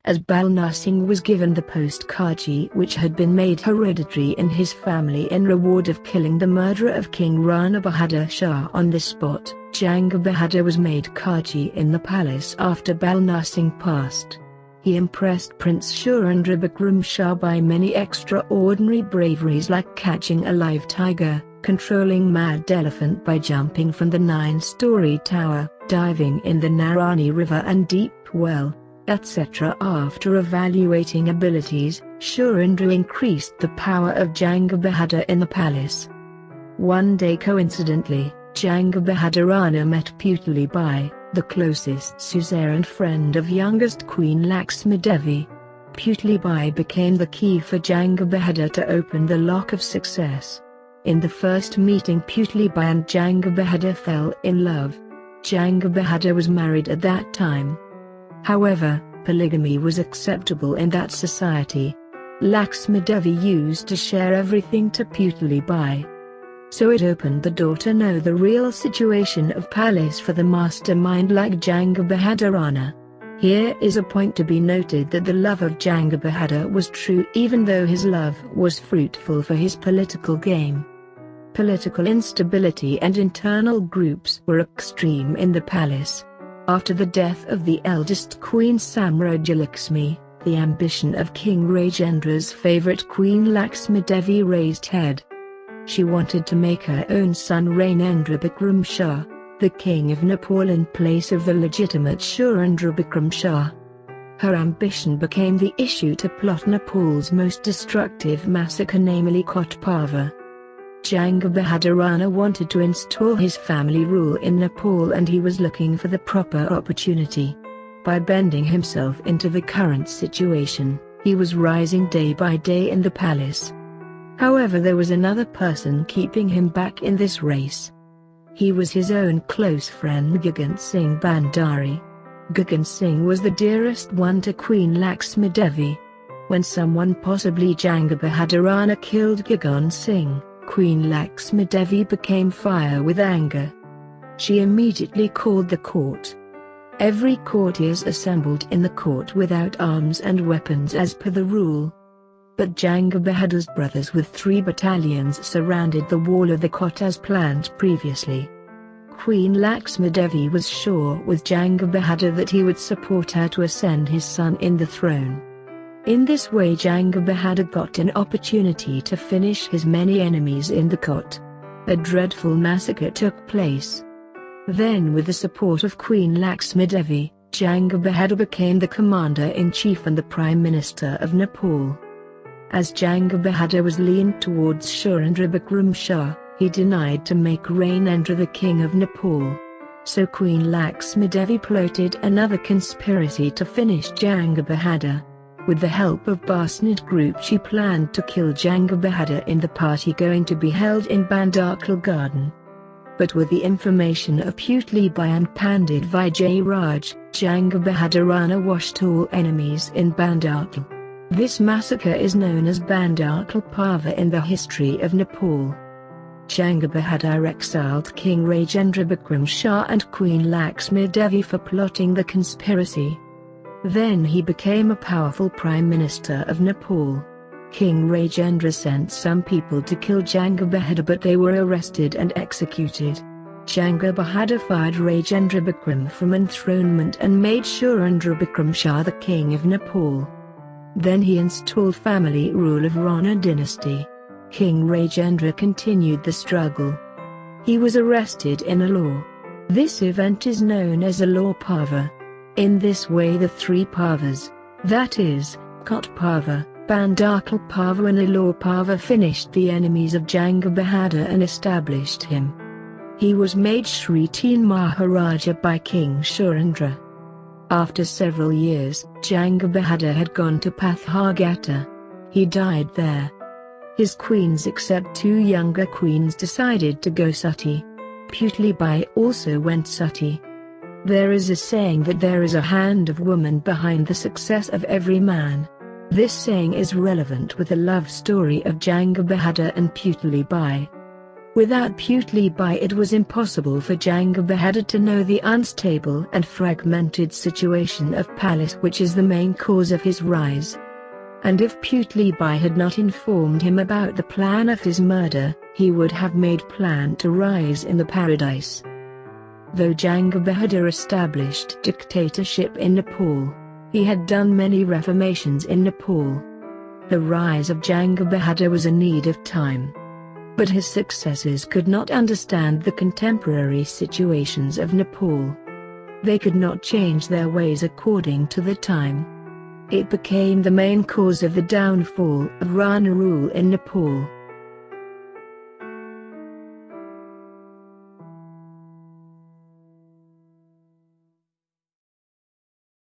as Balnar Singh was given the post Kaji, which had been made hereditary in his family in reward of killing the murderer of King Rana Bahadur Shah on the spot. Jung Bahadur was made Kaji in the palace after Balnar Singh passed. He impressed Prince Surendra Bikram Shah by many extraordinary braveries like catching a live tiger, controlling mad elephant by jumping from the 9-story tower, diving in the Narani River and deep well, etc. After evaluating abilities, Surendra increased the power of Jung Bahadur in the palace. One day coincidentally, Jung Bahadur Rana met Putalibai, the closest suzerain friend of youngest Queen Laxmi Devi. Putalibai became the key for Jung Bahadur to open the lock of success. In the first meeting, Putalibai and Jung Bahadur fell in love. Jung Bahadur was married at that time. However, polygamy was acceptable in that society. Laxmi Devi used to share everything to Putalibai. So it opened the door to know the real situation of palace for the mastermind like Jung Bahadur Rana. Here is a point to be noted that the love of Jung Bahadur was true even though his love was fruitful for his political game. Political instability and internal groups were extreme in the palace. After the death of the eldest Queen Samrajalaxmi, the ambition of King Rajendra's favourite Queen Laxmi Devi raised head. She wanted to make her own son Ranendra Bikram Shah, the king of Nepal in place of the legitimate Surendra Bikram Shah. Her ambition became the issue to plot Nepal's most destructive massacre, namely Kot Pava. Jung Bahadur Rana wanted to install his family rule in Nepal and he was looking for the proper opportunity. By bending himself into the current situation, he was rising day by day in the palace. However, there was another person keeping him back in this race. He was his own close friend Gagan Singh Bandari. Gagan Singh was the dearest one to Queen Laxmi Devi. When someone, possibly Jung Bahadur Rana, killed Gagan Singh, Queen Laxmi Devi became fire with anger. She immediately called the court. Every courtiers assembled in the court without arms and weapons as per the rule. But Jung Bahadur's brothers with 3 battalions surrounded the wall of the court as planned previously. Queen Laxmi Devi was sure with Jung Bahadur that he would support her to ascend his son in the throne. In this way Jung Bahadur got an opportunity to finish his many enemies in the court. A dreadful massacre took place. Then, with the support of Queen Laxmi Devi, Jung Bahadur became the commander-in-chief and the Prime Minister of Nepal. As Jung Bahadur was leaned towards Surendra Bikram Shah, he denied to make Ranendra the king of Nepal. So Queen Laxmi Devi plotted another conspiracy to finish Jung Bahadur. With the help of Basnid group, she planned to kill Jung Bahadur in the party going to be held in Bandarkal Garden. But with the information of Putalibai and Pandit Vijay Raj, Jung Bahadur Rana washed all enemies in Bandarkal. This massacre is known as Bandarkal Pava in the history of Nepal. Jung Bahadur exiled King Rajendra Bikram Shah and Queen Laxmi Devi for plotting the conspiracy. Then he became a powerful Prime Minister of Nepal. King Rajendra sent some people to kill Jung Bahadur, but they were arrested and executed. Jung Bahadur fired Rajendra Bikram from enthronement and made Surendra Bikram Shah the king of Nepal. Then he installed family rule of Rana dynasty. King Rajendra continued the struggle. He was arrested in Alore. This event is known as Alore Pava. In this way the 3 Pavas, that is, Kot Pava, Bandarkal Pava and Alore Pava, finished the enemies of Jung Bahadur and established him. He was made Shri Teen Maharaja by King Surendra. After several years, Jung Bahadur had gone to Patharghata. He died there. His queens except 2 younger queens decided to go Sati. Putalibai also went Sati. There is a saying that there is a hand of woman behind the success of every man. This saying is relevant with the love story of Jung Bahadur and Putalibai. Without Putalibai, it was impossible for Jung Bahadur to know the unstable and fragmented situation of palace, which is the main cause of his rise. And if Putalibai had not informed him about the plan of his murder, he would have made plan to rise in the paradise. Though Jung Bahadur established dictatorship in Nepal, he had done many reformations in Nepal. The rise of Jung Bahadur was a need of time. But his successors could not understand the contemporary situations of Nepal. They could not change their ways according to the time. It became the main cause of the downfall of Rana Rule in Nepal.